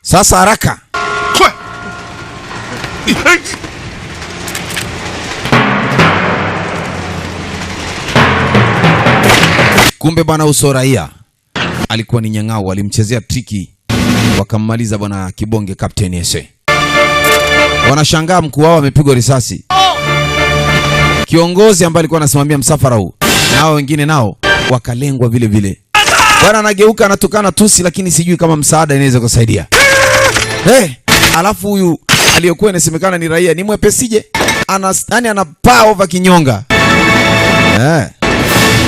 Sasa haraka. Kumbe bwana uso raia alikuwa ni nyang'au, alimchezea triki wakammaliza bwana kibonge Captain Ese. Wanashangaa mkuu wao amepigwa risasi. Kiongozi ambaye alikuwa anasimamia msafara huu nao wengine nao wakalengwa vile vile. Bwana anageuka anatukana tusi, lakini sijui kama msaada inaweza kusaidia. Alafu huyu aliyokuwa inasemekana ni raia ni mwepesije, ana power kinyonga.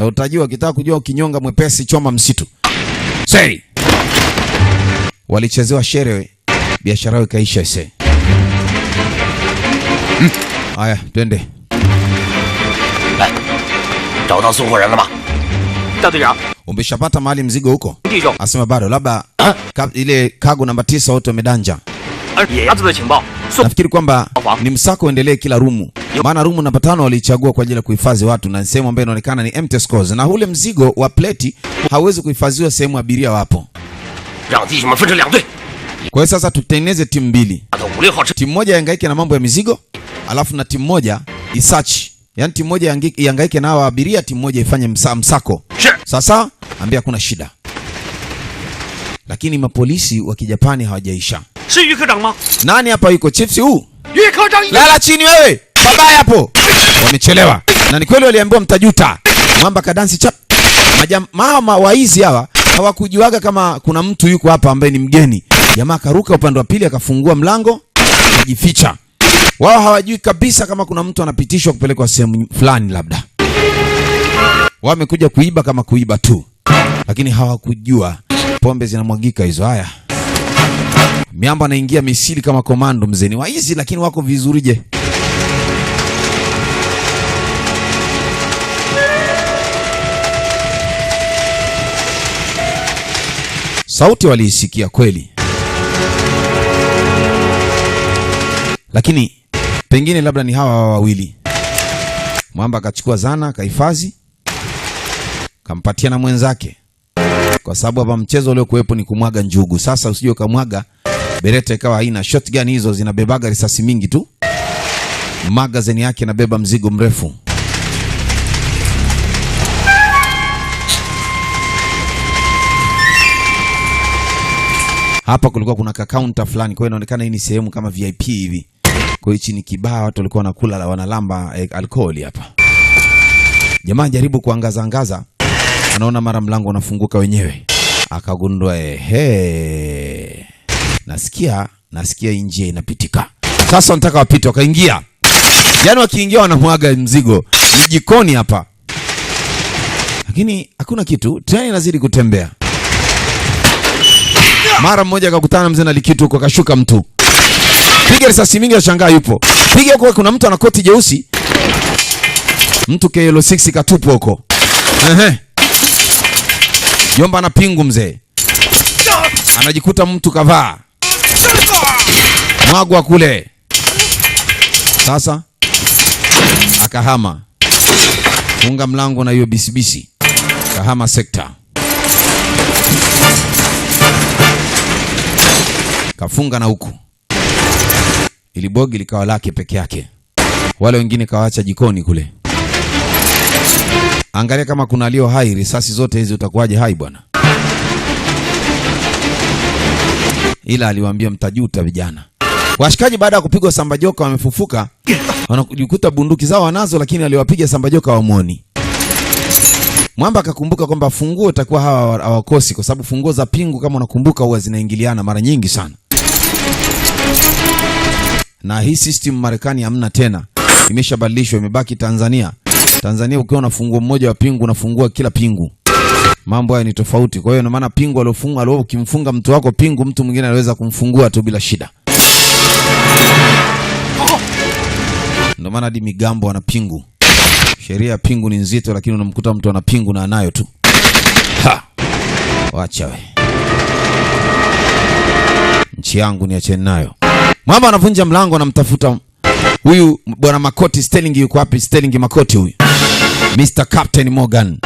Na utajua kitaka kujua kinyonga mwepesi choma msitu. Sei. Walichezewa sherehe, biashara yao ikaisha ise. Haya, twende. Umeshapata mahali mzigo huko? Asema bado, labda ile cargo namba 9 wote wamedanja. Nafikiri kwamba ni msako endelee kila rumu. Maana rumu namba 5 walichagua kwa ajili ya kuhifadhi watu na sehemu ambayo inaonekana ni empty scores, na ule mzigo wa pleti hauwezi kuhifadhiwa sehemu abiria wapo. Kwa hiyo sasa tutengeneze timu mbili. Timu moja ihangaike na mambo ya mizigo, alafu na timu moja isearch. Yaani timu moja ihangaike na hawa abiria, timu moja ifanye msako. Sasa ambia kuna shida. Lakini mapolisi wa Kijapani hawajaisha. Nani hapa yuko chiefs huu? Lala chini wewe. Babaya hapo. Wamechelewa. Na ni kweli waliambiwa mtajuta. Mwamba kadansi chap. Mama waizi hawa hawakujuaga kama kuna mtu yuko hapa ambaye ni mgeni. Jamaa karuka upande wa pili akafungua mlango, akajificha. Wao hawajui kabisa kama kuna mtu anapitishwa kupelekwa sehemu fulani labda. Wao wamekuja kuiba kama kuiba tu. Lakini hawakujua pombe zinamwagika hizo. Haya. Miamba anaingia misili kama komando mzeni. Waizi lakini wako vizuri je. Sauti waliisikia kweli. Lakini pengine labda ni hawa wawili. Mwamba akachukua zana, kahifadhi, kampatia na mwenzake. Kwa sababu hapa mchezo ule kuwepo ni kumwaga njugu. Sasa usije ukamwaga bereta ikawa haina. Shotgun hizo zinabebaga risasi mingi tu. Magazine yake inabeba mzigo mrefu. Hapa kulikuwa kuna counter fulani, kwa hiyo inaonekana hii ni sehemu kama VIP hivi. Kwa hiyo chini kibao watu walikuwa wanakula wanalamba alcohol hapa. Jamaa jaribu kuangaza angaza, anaona mara mlango unafunguka wenyewe. Akagundua nasikia nje inapitika. Sasa wanataka wapite, wakaingia. Yaani wakiingia wanamwaga mzigo jikoni hapa. Lakini hakuna kitu, treni inazidi kutembea. Mara mmoja akakutana mzee na likitu huko, kashuka mtu. Piga risasi mingi, ashangaa yupo. Piga huko, kuna mtu ana koti jeusi. Mtu KL 6 katupwa huko. Jomba na pingu mzee. Anajikuta mtu kavaa. Mwagwa kule. Sasa akahama. Funga mlango na hiyo bisibisi. Kahama sekta. Kafunga na huku. Ili bogi likawa lake peke yake. Wale wengine kawaacha jikoni kule. Angalia kama kuna alio hai, risasi zote hizi utakuwaje hai bwana. Ila aliwaambia mtajuta vijana. Washikaji baada ya kupigwa sambajoka wamefufuka. Wanajikuta bunduki zao wanazo, lakini aliwapiga sambajoka wamuoni. Mwamba akakumbuka kwamba funguo itakuwa hawakosi, kwa sababu funguo za pingu kama unakumbuka huwa zinaingiliana mara nyingi sana. Na hii system Marekani hamna tena. Imeshabadilishwa, imebaki Tanzania. Tanzania ukiwa na funguo mmoja wa pingu unafungua kila pingu. Mambo haya ni tofauti. Kwa hiyo na maana pingu aliofunga ukimfunga mtu wako pingu, mtu mwingine anaweza kumfungua tu bila shida. Ndio maana hadi migambo ana pingu. Sheria ya pingu ni nzito, lakini unamkuta mtu ana pingu na anayo tu. Wacha we. Nchi yangu niacheni nayo. Mwamba anavunja mlango, anamtafuta huyu bwana Makoti. Sterling yuko wapi? Sterling Makoti huyu. Mr. Captain Morgan.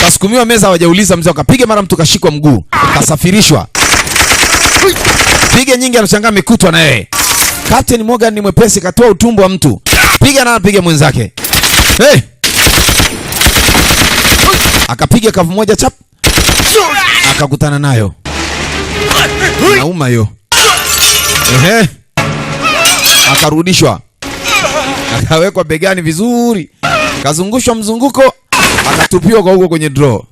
Kasukumiwa meza, hawajauliza mzee, wakapiga mara, mtu kashikwa mguu, kasafirishwa. Piga nyingi, anashangaa mikutwa na yeye. Captain Morgan ni mwepesi, katoa utumbo wa mtu. Piga na piga mwenzake. Hey! Akapiga kavu moja chap. Akakutana nayo. Nauma hiyo. Ehe. Akarudishwa. Akawekwa begani vizuri. Kazungushwa mzunguko, akatupiwa kwa huko kwenye draw.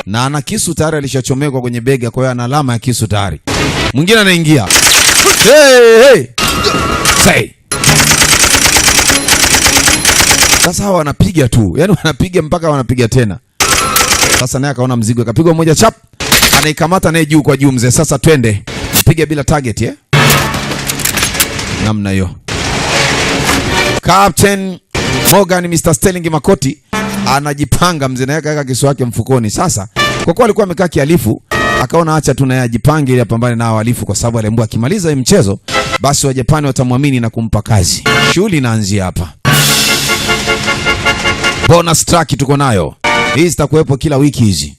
Na ana kisu tayari alishachomekwa kwenye bega, kwa hiyo ana alama ya kisu tayari. Mwingine anaingia. Hey! Say. Sasa hawa wanapiga tu. Yaani wanapiga mpaka wanapiga tena. Sasa naye akaona mzigo, akapigwa moja chap. Anaikamata naye juu kwa juu mzee. Sasa twende. Piga bila target namna hiyo. Captain Morgan, Mr. Sterling Makoti anajipanga mzee, naye kaweka kisu wake mfukoni. Sasa kwa kuwa alikuwa amekaa kialifu, akaona acha tu naye ajipange ili apambane nao walifu, kwa sababu aliambiwa akimaliza hii mchezo basi wa Japani watamwamini na kumpa kazi. Shughuli inaanzia hapa. Bonus track tuko nayo. Hizi zitakuwepo kila wiki hizi.